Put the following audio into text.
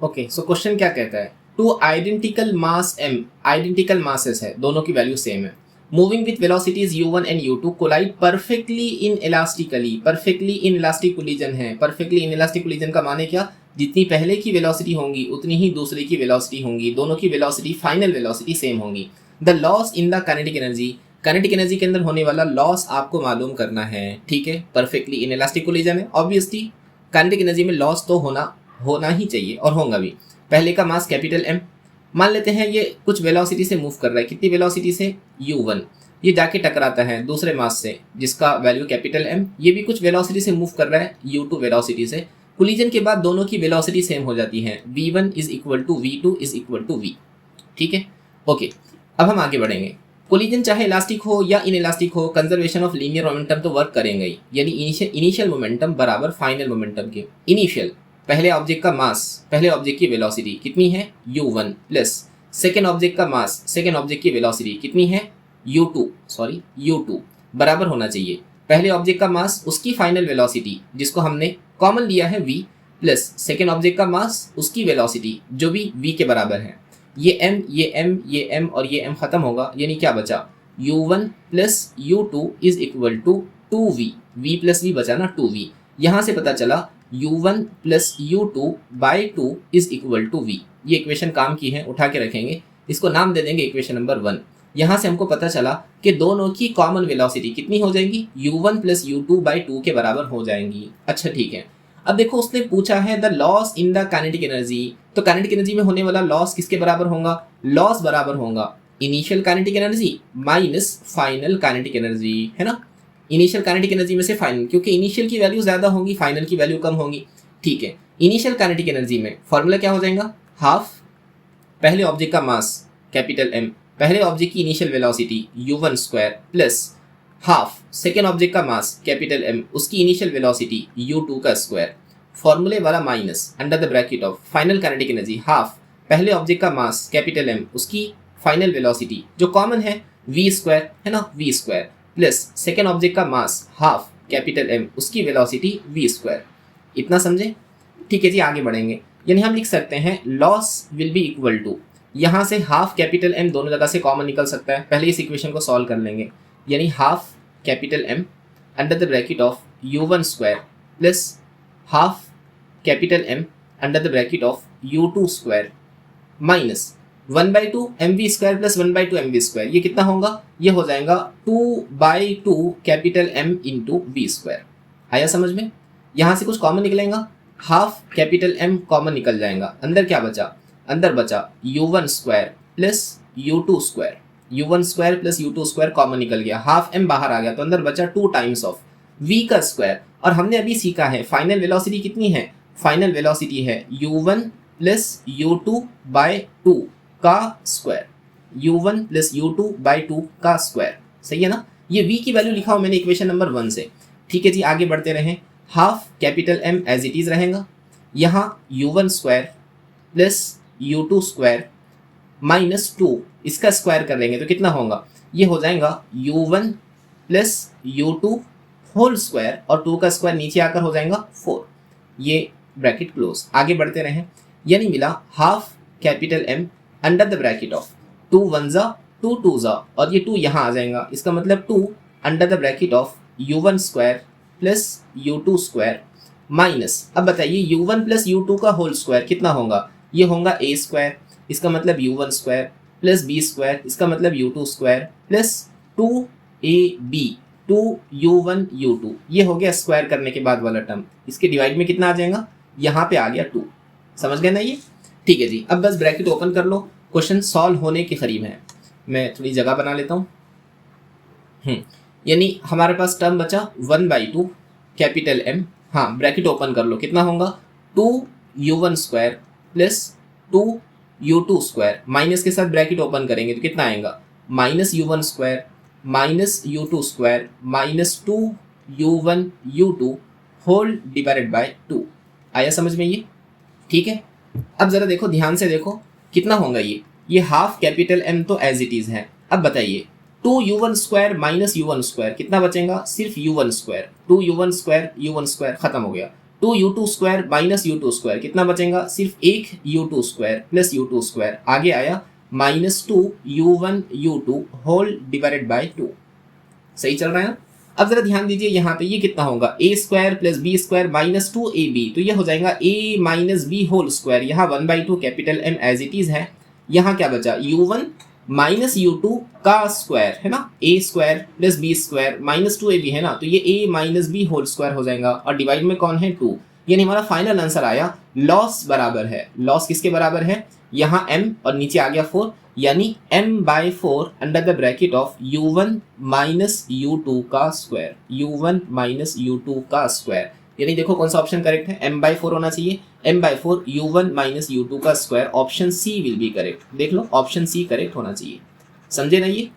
Okay, so question क्या कहता है, two identical mass M, identical masses है, दोनों की वैल्यू सेम है, moving with velocities u1 and u2 collide perfectly inelastically, perfectly inelastic collision है। Perfectly inelastic collision का माने क्या, जितनी पहले की वेलोसिटी होंगी उतनी ही दूसरे की वेलोसिटी होंगी, दोनों की वेलोसिटी फाइनल वेलोसिटी सेम होंगी। The loss in the kinetic energy, kinetic energy के अंदर होने वाला लॉस आपको मालूम करना है, ठीक है। परफेक्टली इन इलास्टिक कोलिजन है, ऑब्वियसली काइनेटिक एनर्जी में लॉस तो होना ही चाहिए और होगा भी। पहले का मास कैपिटल एम, मान लेते हैं ये कुछ वेलोसिटी से मूव कर रहा है, कितनी वेलोसिटी से, u1, ये जाके टकराता है दूसरे मास से जिसका वैल्यू कैपिटल एम, ये भी कुछ वेलोसिटी से मूव कर रहा है u2 वेलोसिटी से। कोलिजन के बाद दोनों की वेलोसिटी सेम हो जाती है, v1 is equal to v2 is equal to v, ठीक है। ओके, अब हम आगे बढ़ेंगे। कोलिजन चाहे इलास्टिक हो या इन इलास्टिक हो, कंजर्वेशन ऑफ लीनियर मोमेंटम तो वर्क करेंगे ही, यानी इनिशियल मोमेंटम बराबर फाइनल मोमेंटम के। इनिशियल पहले ऑब्जेक्ट का मास, पहले ऑब्जेक्ट की वेलोसिटी कितनी है u1 प्लस सेकेंड ऑब्जेक्ट का मास, सेकेंड ऑब्जेक्ट की वेलोसिटी कितनी है u2 बराबर होना चाहिए पहले ऑब्जेक्ट का मास उसकी फाइनल वेलोसिटी जिसको हमने कॉमन लिया है v प्लस सेकेंड ऑब्जेक्ट का मास उसकी वेलोसिटी जो भी v के बराबर है। ये m और ये m खत्म होगा, यानी क्या बचा, u1 plus u2 is equal to 2v, v plus v बचा ना 2v। यहाँ से पता चला u1 plus u2 by 2 is equal to v। ये इक्वेशन काम की है, उठा के रखेंगे, इसको नाम दे देंगे इक्वेशन नंबर 1। यहाँ से हमको पता चला कि दोनों की कॉमन वेलोसिटी कितनी हो जाएंगी, u1 प्लस u2 बाई 2 के बराबर हो जाएंगी। अच्छा ठीक है, अब देखो उसने पूछा है the loss in the kinetic energy, तो काइनेटिक एनर्जी में होने वाला लॉस किसके बराबर होगा, लॉस बराबर होगा initial kinetic energy minus final kinetic energy, है ना। इनिशियल काइनेटिक एनर्जी में से फाइनल, क्योंकि इनिशियल की वैल्यू ज्यादा होगी, फाइनल की वैल्यू कम होगी, ठीक है। इनिशियल काइनेटिक एनर्जी में फॉर्मूला क्या हो जाएगा, हाफ पहले ऑब्जेक्ट का मास कैपिटल एम, पहले ऑब्जेक्ट की initial velocity u1 square plus half second object का मास कैपिटल एम उसकी इनिशियल वेलोसिटी u2 का स्क्वायर, फॉर्मूले वाला minus under the bracket of final kinetic energy half पहले ऑब्जेक्ट का मास कैपिटल एम उसकी फाइनल वेलोसिटी जो कॉमन है v स्क्वायर, है ना, v square plus second object का मास हाफ कैपिटल एम उसकी वेलोसिटी v स्क्वायर। इतना समझे, ठीक है जी। आगे बढ़ेंगे, यानी हम लिख सकते हैं loss will be equal to, यहाँ से हाफ कैपिटल एम दोनों जगह से कॉमन निकल सकता है, पहले इस इक्वेशन को सॉल्व कर लेंगे, यानी half capital M under the bracket of u1 square plus half capital M under the bracket of u2 square minus 1/2 mv square plus 1/2 mv square, ये कितना होगा, ये हो जाएगा 2/2 capital m into v square. आया समझ में, यहाँ से कुछ कॉमन निकलेगा, हाफ कैपिटल m कॉमन निकल जाएगा, अंदर क्या बचा, अंदर बचा u1 square plus u2 square, u1 square plus u2 square common निकल गया, हाफ m बाहर आ गया तो अंदर बचा 2 टाइम्स ऑफ v का स्क्वायर। और हमने अभी सीखा है फाइनल वेलोसिटी कितनी है, फाइनल वेलोसिटी है u1 प्लस u2 बाय 2 का square, u1 plus u2 bye 2 का स्क्वायर, सही है ना। ये v की वैल्यू लिखा हूं मैंने इक्वेशन नंबर 1 से, ठीक है जी। आगे बढ़ते रहें, half capital m as it is रहेगा, यहाँ u1 square plus u2 square minus 2 इसका स्क्वायर कर लेंगे तो कितना होगा, ये हो जाएगा u1 plus u2 whole square और 2 का स्क्वायर नीचे आकर हो जाएगा 4, ये ब्रैकेट क्लोज। आगे बढ़ते रहें, यानी मिला half capital m under the bracket of 2 1 जा 2 2 जा और ये 2 यहाँ आ जाएगा, इसका मतलब 2 under the bracket of u1 square plus u2 square minus, अब बताइए u1 प्लस u2 का होल स्क्वायर कितना होगा, ये होगा a स्क्वायर, इसका मतलब u1 square plus b square, इसका मतलब u2 square plus 2ab 2u1 u2, ये हो गया स्क्वायर करने के बाद वाला टर्म, इसके डिवाइड में कितना आ जाएगा, यहाँ पे आ गया 2, समझ गए ना ये, ठीक है जी। अब बस ब्रैकेट ओपन कर लो, क्वेश्चन सॉल्व होने के करीब है, मैं थोड़ी जगह बना लेता हूँ। यानी हमारे पास टर्म बचा 1/2 कैपिटल m, हाँ ब्रैकेट ओपन कर लो, कितना होगा 2u1 square plus 2u2 square, minus के साथ ब्रैकेट ओपन करेंगे तो कितना आएगा, minus u1 square minus u2 square minus 2u1 u2 whole divided by 2। आया समझ में ये, ठीक है। अब जरा देखो, ध्यान से देखो कितना होगा ये हाफ कैपिटल m तो एज इट इज है। अब बताइए 2u1 square minus u1 square कितना बचेगा, सिर्फ u1 square, 2u1 square u1 square खत्म हो गया, 2u2 माइनस u2 कितना बचेगा, सिर्फ एक u2 प्लस u2 आगे आया -2u1u2 होल डिवाइडेड बाय 2। सही चल रहा है ना। अब जरा ध्यान दीजिए यहाँ पे ये कितना होगा, a² plus b² minus 2ab, तो ये हो जाएगा a minus B whole square, यहाँ 1/2 capital M as it is है। यहाँ क्या बचा, u1 माइनस u2 का स्क्वायर है ना, a² plus b² minus 2ab है ना, तो ये a minus B whole square हो जाएगा और डिवाइड में कौन है 2। यानी हमारा फाइनल आंसर आया लॉस बराबर है, लॉस किसके बराबर है, यहाँ m और नीचे आ गया 4, यानी m/4 under the bracket of u1 minus u2 का स्क्वायर, u1 माइनस u2 का स्क्वायर। यानी देखो कौन सा ऑप्शन करेक्ट है, m/4 होना चाहिए, m/4 u1 माइनस u2 का square, option C will be correct. देख लो ऑप्शन सी करेक्ट होना चाहिए, समझे ना ये।